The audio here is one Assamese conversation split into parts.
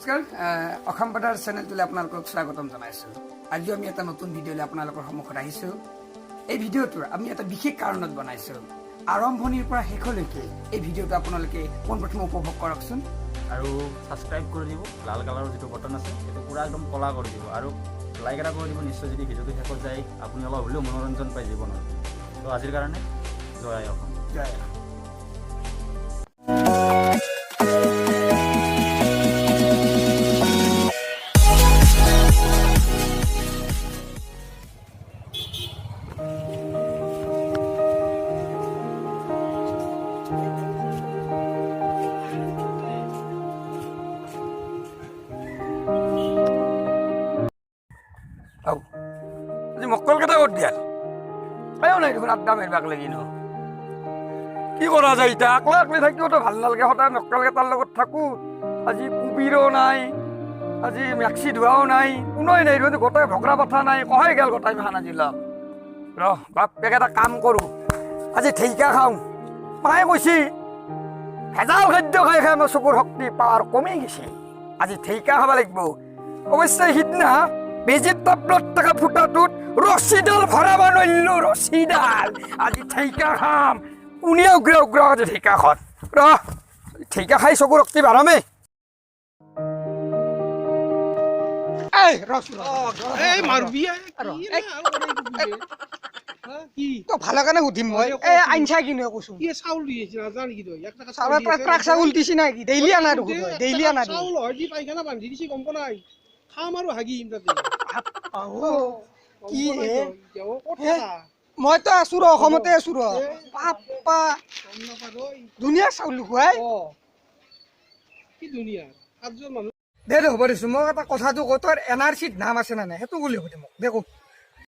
নমস্কাৰ অসম বাৰ্তাৰ চেনেলটোলৈ আপোনালোকক স্বাগতম জনাইছোঁ। আজিও আমি এটা নতুন ভিডিঅ'লৈ আপোনালোকৰ সন্মুখত আহিছোঁ। এই ভিডিঅ'টো আমি এটা বিশেষ কাৰণত বনাইছোঁ। আৰম্ভণিৰ পৰা শেষলৈকে এই ভিডিঅ'টো আপোনালোকে পোনপ্ৰথমে উপভোগ কৰকচোন আৰু ছাবস্ক্ৰাইব কৰি দিব। লাল কালাৰৰ যিটো বটন আছে সেইটো পূৰা একদম কলা কৰি দিব আৰু লাইক এটা কৰি দিব। নিশ্চয় যদি ভিডিঅ'টো শেষত যায় আপুনি অলপ হ'লেও মনোৰঞ্জন পাই জীৱনত। তো আজিৰ কাৰণে জয় অসম। জয় অসম। আজি মক্কল কেইটা ক'ত দিয়া পায়ো নাই দেখোন আড্ডা মাৰিবাক লাগি ন কি কৰা যায় এতিয়া আকলে আকলে থাকিবতো ভাল নালাগে। সদায় মক্কল কেইটাৰ লগত থাকোঁ। আজি কুবিৰো নাই, আজি মেক্সি ধোৱাও নাই, কোনোৱে নাই দেখোন। গোটাই ভগৰা পাঠা নাই, কহাই গেল গোটাই মাখান আজিলাক। বাপেক এটা কাম কৰোঁ, আজি ঠেইকা খাওঁ। মায়ে কৈছি ভেজাল খাদ্য খাই খাই মোৰ চকুৰ শক্তি পাৱাৰ কমি গৈছে। আজি ঠেইকা খাব লাগিব। অৱশ্যে সিদিনা বেজিত টেবলেট থকা ফুটাটোত ৰছীডাল ভৰাব নোৱাৰিলোঁ। ৰছীডাল আজি ঠেইকা খাম। কোনে উগ্ৰ উগ্ৰ আজি ঠেইকা খন ঠেইকা খাই চকুৰ শক্তি বাঢ়ামে। ভালৰ কাৰণে সুধিম মই আনছা কিনো কৈছো চাউল ট্ৰাক চাউল দিছি নাকি ডেইলি আনা দেখোন ডেইলি আনা চাউল হয় দি পাইখানা বান্ধি দিছি গম পোৱা নাই। খাম আৰু হাগিম তাতে কি মইতো আছো ৰ অসমতে আছো ৰ পাপা ধুনীয়া চাউল খুৱাই কি ধুনীয়া সাতজন মানুহ দে হ'ব দিছো। মই এটা কথাটো কওঁ, তোৰ NRCত নাম আছে নে নাই সেইটো বুলি সুধি মোক দেখো।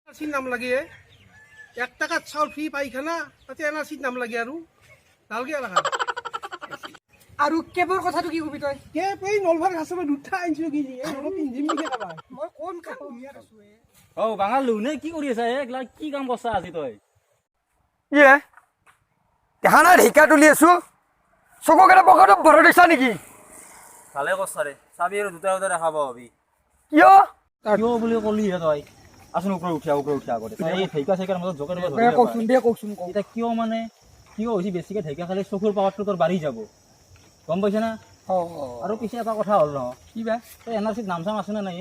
NRCত নাম লাগে 1 টাকাত চাউল ফ্ৰী পাইখানা, তাতে NRCত নাম লাগে আৰু নালগে আৰু কেবৰ কথাটো কি কবি তই? কেব এই নলভাৰ ঘাছৰ দুটা আনিছো কি পিন্ধিম নেকি কাবাৰ মই কোন কাম ইয়াত আছো বাঙালু নে কি কৰি আছা? এইগিলা কি কাম কৰছা আজি তই? ইয়ে দেখা নাই ঢেঁকা তুলি আছো। চকুকেইটা পকেটত ভৰাই দিছা নেকি? ভালে কৰছা ৰে, চাবি আৰু দুটা দুটা দেখা পাবি। কিয় কিয় বুলি কলিহে তই? আছোন ওপৰত উঠা আগতে এই ঠেইকা চেইকাৰ মাজত জোকাৰ কওকচোন দে কওকচোন এতিয়া কিয় মানে কিয় হৈছে বেছিকে ঠেইকা খালে চকুৰ পাৱাৰটো তোৰ বাঢ়ি যাব, গম পাইছা না? আৰু পিছে এটা কথা হ'ল ন, কি বা তই NRCত নাম চাম আছে নে নাই?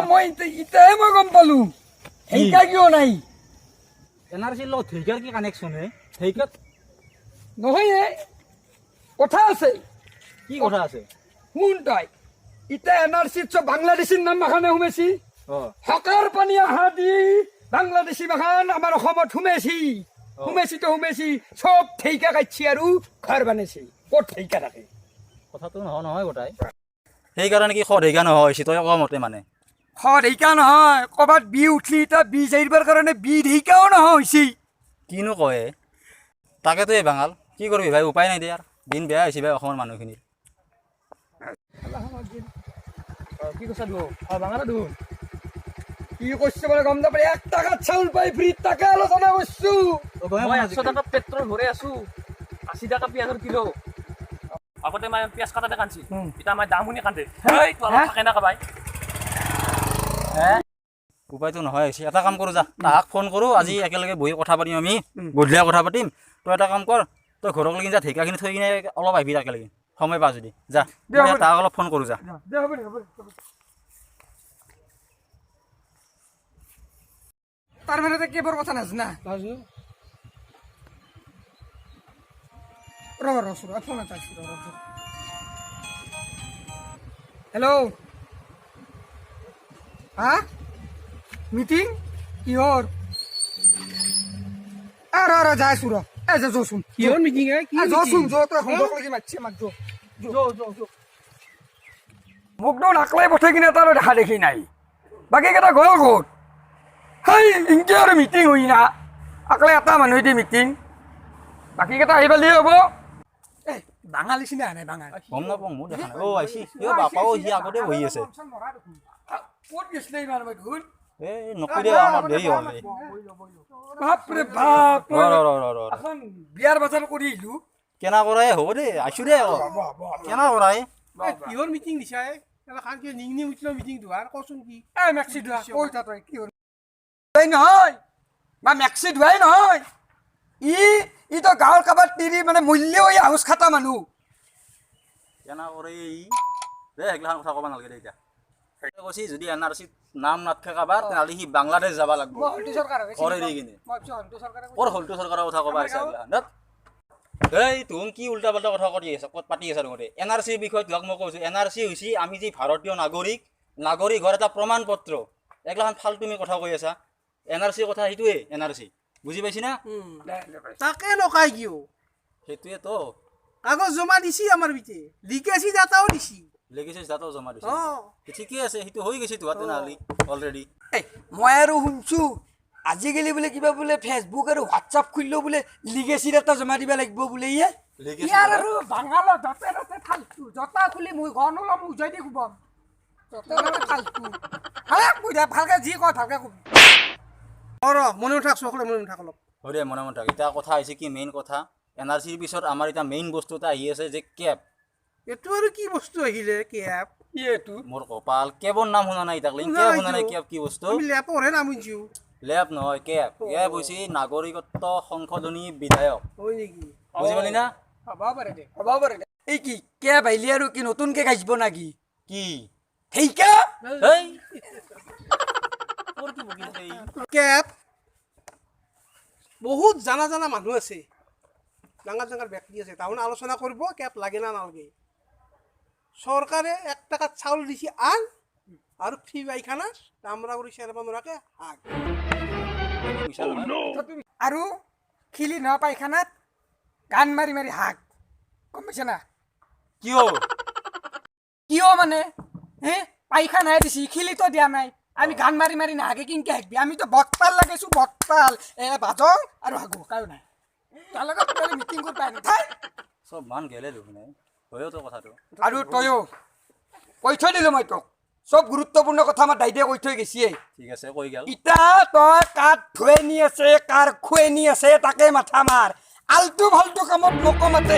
মই ইতাহে মই গম পালো ঢেঁকা কিয় নাই। NRCৰ লগত ঠেইকাৰ কি কানেকশ্যন হে? ঠেইকাত নহয় কথা আছে। কি কথা আছে? শুন তই ইতা NRCত চব বাংলাদেশীৰ নাম মাখানে সোমাইছি। হকাৰ পানী আহা দি বাংলাদেশী মাখান আমাৰ অসমত সোমাইছি চব ঠেইকা কাটছি আৰু ঘৰ বানাইছি। ক'ত ঠেইকা থাকে? কথাটো নহয় গোটাই সেইকাৰণে কি ঠেইকা নহয় তই কোৱা মতে মানে ঢেইকা নহয়। ক'ৰবাত বি উঠলি এতিয়া বি যাইবাৰ কাৰণে বি ঢেইকাও নহয় হৈছে। কিনো কয় তাকেতো এই বাঙাল কি কৰিবি ভাই, উপায় নাই দে। আৰু দিন বেয়া হৈছে ভাই অসমৰ মানুহখিনিৰ। কি কৈছা বাঙালা দেখোন কি কৈছে মানে গম নাপাই। 1 টাকাত চাউল পাই ফ্ৰী তাকে আলোচনা কৰিছো। মই 100 টাকা পেট্ৰল ভৰাই আছো, 80 টাকা পিঁয়াজৰ কিলো। আগতে মই পিঁয়াজ কাটাতে কান্দছি, এতিয়া মই দাম শুনি কান্দে। থাকে না কাবাই উপায়তো নহয় হৈছে। এটা কাম কৰোঁ যা, তাহাক ফোন কৰোঁ আজি একেলগে বহি কথা পাতিম। আমি গধূলিয়া কথা পাতিম। তই এটা কাম কৰ, তই ঘৰক লাগি যা, ঢেঁকাখিনি থৈ কিনে অলপ আহিবি একেলগে সময় পা যদি যা। তাহাক অলপ ফোন কৰোঁ যা। তাৰ মানে কেবৰ কথা নাজ না ফোন এটা হেল্ল' হা মিটিং কিহৰ যাইছো যচোন কিহৰ মিটিং মোকতো নাকলাই পঠাই কিনে তাৰ দেখা দেখি নাই। বাকী কেইটা গ'ল ক'ত? সেই ইনকে আৰু মিটিং হৈ না আকলে এটা মানুহ দি মিটিং। বাকী কেইটা আহি পালি হ'ব। বাঙালী চিনা নাই বাঙালী গম নাপাওঁ মোৰ দেখা নাই। আহিছি বাপাও সি আগতে বহি আছে। ক'ত গৈছিলে ইমান মই ধুন এই নকৰি দে আমাৰ দেৰি হ'ল। বাপৰে বাপ ৰ বিয়াৰ বজাৰ কৰি আহিলো। কেনা কৰাই হ'ব দে, আইছো দে কেনা কৰাই কিহৰ মিটিং দিছাই খান কি নিংনি উঠিল মিটিং ধোৱাৰ কচোন কি এই মেক্সি ধোৱা কৈ যা তই কি হ'ল এই নহয় বা মেক্সি ধোৱাই নহয় ই তো গাঁৱৰ কাবাৰ তিৰি মানে মূল্য হৈ হাউচ খাটা মানুহ কেনা কৰে দে সেইগিলাখান কথা ক'ব নালাগে দে এতিয়া কৈছি যদি NRC-ত নাম নাথাকে কাবাৰ তেনেহ'লে সি বাংলাদেশ যাব লাগব কৰে দি কিনে ক'ৰ হলটো চৰকাৰৰ কথা ক'বা আহিছা এইগিলাখান এই তুমি কি উল্টা পাল্টা কথা পাতি আছা তোমাতে NRC-ৰ বিষয়ে তোমাক মই কৈছোঁ NRC হৈছে আমি যি ভাৰতীয় নাগৰিকৰ এটা প্ৰমাণ পত্ৰ এইগিলাখান ফাল তুমি কথা কৈ আছা NRC-ৰ কথা সেইটোৱে NRC বুজি পাইছি না তাকে নকাই কিয় সেইটোৱেতো কাগজ জমা দিছি আমাৰ বিতে লিকেছি ডাটাও দিছি লেগেছে যাতাও জমা দিছে ঠিকে আছে সেইটো হৈ গৈছে তোহাতে নালি অলৰেডি মই আৰু শুনছোঁ আজিকালি বোলে কিবা বোলে ফেচবুক আৰু হোৱাটছআপ খুলিলেও বোলে লিগেচিৰ এটা জমা দিব লাগিব বোলে ইয়াৰ আৰু বাঙালৰ য'তে ত'তে ফাল্টু জোতা খুলি মই ঘৰ নোলাম উজাই দি শুবম য'তে ত'তে ফাল্টু ভালকে যি কয় ভালকে কবি মনে উঠাক চকলে মনে উঠাক অলপ হয় দে মনে মনে থাক এতিয়া কথা হৈছে কি মেইন কথা NRC-ৰ পিছত আমাৰ এতিয়া মেইন বস্তু এটা আহি আছে যে কেব এইটো আৰু কি বস্তু আহিলে কেব এইটো মোৰ কপাল কেবৰ নাম শুনা নাই তাকলে কেব শুনা নাই কেব কি বস্তু আমি লেপৰহে নাম শুনিছোঁ লেপ নহয় কেব হৈছে নাগৰিকত্ব সংশোধনী বিধায়ক হয় নেকি বুজি পালি না হ'ব পাৰে দে এই কি কেব আহিলে আৰু কি নতুনকে গাইছিব নাকি কি সেইকা এই তোৰ কি বকি আছে ই? কেব বহুত জানা মানুহ আছে ডাঙৰ ব্যক্তি আছে তাহোঁনে আলোচনা কৰিব কেব লাগে না নালাগে চৰকাৰে 1 টাকাত চাউল দিছে আন আৰু ফ্ৰী পাইখানা দামৰা কৰি চেৰব নোৱাৰাকে হাক পইচা নহয়। আৰু খিলি ন পায়খানাত গান মাৰি মাৰি হাক গম পাইছে না কিয় মানে হে পায়খানাহে দিছি খিলিতো দিয়া নাই আমি গান মাৰি মাৰি নাহাগে কিনকে হাকবি আমিতো বক্তাল লাগাইছোঁ বক্তাল বাজং আৰু হাগো কায়ো নাই তাৰ লগত মিটিং কৰিব পাই নুঠাই চব মান গেলে দেখোন হয়তো কথাটো আৰু তয়ো কৈ থৈ দিলোঁ মই তোক চব গুৰুত্বপূৰ্ণ কথা আমাৰ দাইদেৱে কৈ থৈ গৈছে ঠিক আছে কৈ গেল ইটা তই কাঠ ধুৱে নি আছে কাৰ খুৱে নি আছে তাকে মাথা মাৰ আলটু ফাল্টু কামত নকমাতে